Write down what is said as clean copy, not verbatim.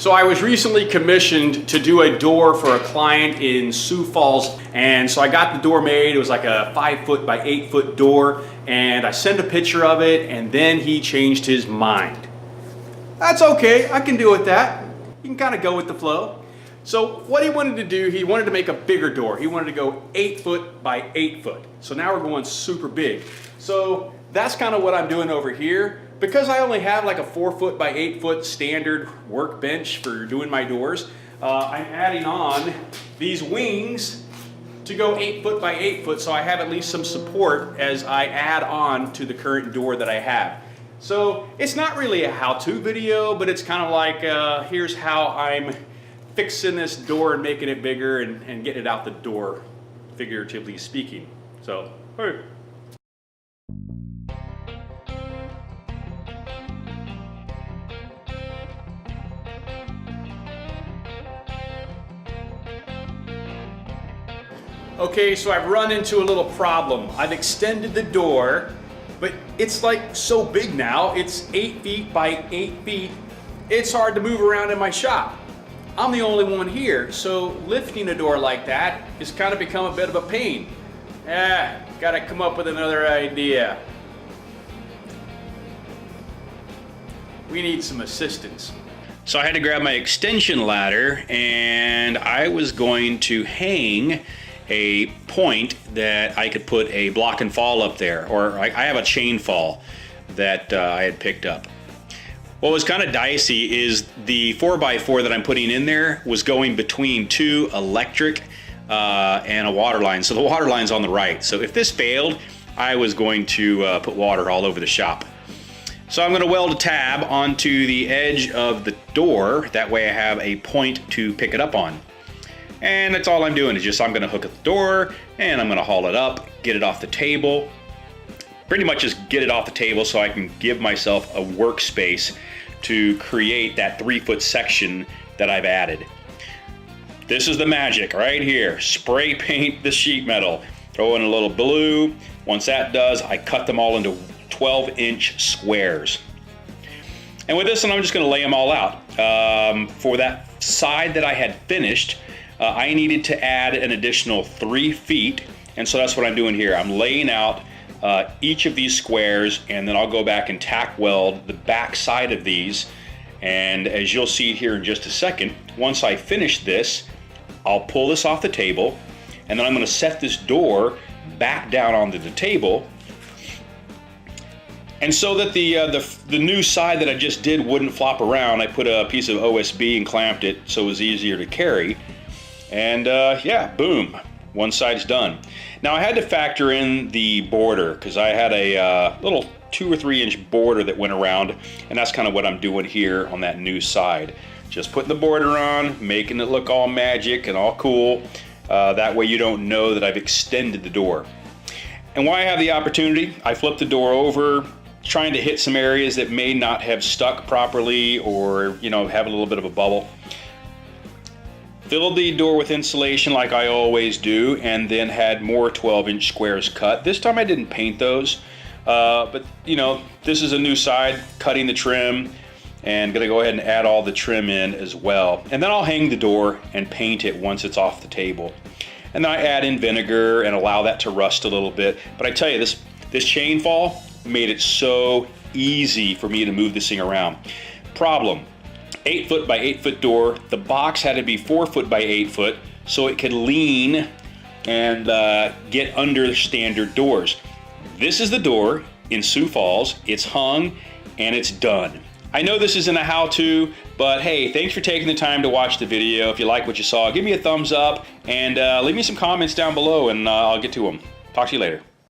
So I was recently commissioned to do a door for a client in Sioux Falls, and so I got the door made. It was like a 5 foot by 8 foot door, and I sent a picture of it, and then he changed his mind. That's okay, I can deal with that. You can kind of go with the flow. So what he wanted to do, he wanted to make a bigger door. He wanted to go 8 foot by 8 foot. So now we're going super big. So that's kind of what I'm doing over here. Because I only have like a 4 foot by 8 foot standard workbench for doing my doors, I'm adding on these wings to go 8 foot by 8 foot, so I have at least some support as I add on to the current door that I have. So it's not really a how-to video, but it's kind of like here's how I'm fixing this door and making it bigger and getting it out the door, figuratively speaking. So, all right. Okay, so I've run into a little problem. I've extended the door, but it's like so big now. It's 8 feet by 8 feet. It's hard to move around in my shop. I'm the only one here, so lifting a door like that has kind of become a bit of a pain. Gotta come up with another idea. We need some assistance. So I had to grab my extension ladder, and I was going to hang a point that I could put a block and fall up there, or I have a chain fall that I had picked up. What was kind of dicey is the 4x4 that I'm putting in there was going between two electric and a water line. So the water line's on the right. So if this failed, I was going to put water all over the shop. So I'm going to weld a tab onto the edge of the door. That way I have a point to pick it up on. And that's all I'm doing is I'm gonna hook up the door and I'm gonna haul it up, get it off the table. Pretty much just get it off the table so I can give myself a workspace to create that 3 foot section that I've added. This is the magic right here. Spray paint the sheet metal, throw in a little blue. Once that does, I cut them all into 12-inch squares. And with this one, I'm just gonna lay them all out. For that side that I had finished, I needed to add an additional 3 feet, and so that's what I'm doing here. I'm laying out each of these squares, and then I'll go back and tack weld the back side of these. And as you'll see here in just a second, once I finish this, I'll pull this off the table, and then I'm going to set this door back down onto the table. And so that the new side that I just did wouldn't flop around, I put a piece of OSB and clamped it so it was easier to carry. And yeah, boom, one side's done. Now I had to factor in the border because I had a little 2 or 3 inch border that went around, and that's kind of what I'm doing here on that new side. Just putting the border on, making it look all magic and all cool. That way you don't know that I've extended the door. And why I have the opportunity, I flipped the door over, trying to hit some areas that may not have stuck properly or, you know, have a little bit of a bubble. Filled the door with insulation like I always do, and then had more 12-inch squares cut. This time I didn't paint those, but you know, this is a new side, cutting the trim, and gonna go ahead and add all the trim in as well. And then I'll hang the door and paint it once it's off the table. And then I add in vinegar and allow that to rust a little bit. But I tell you, this chain fall made it so easy for me to move this thing around. Problem. 8 foot by 8 foot door. The box had to be 4 foot by 8 foot so it could lean and get under standard doors. This is the door in Sioux Falls. It's hung and it's done. I know this isn't a how-to, but hey, thanks for taking the time to watch the video. If you like what you saw, give me a thumbs up and leave me some comments down below and I'll get to them. Talk to you later.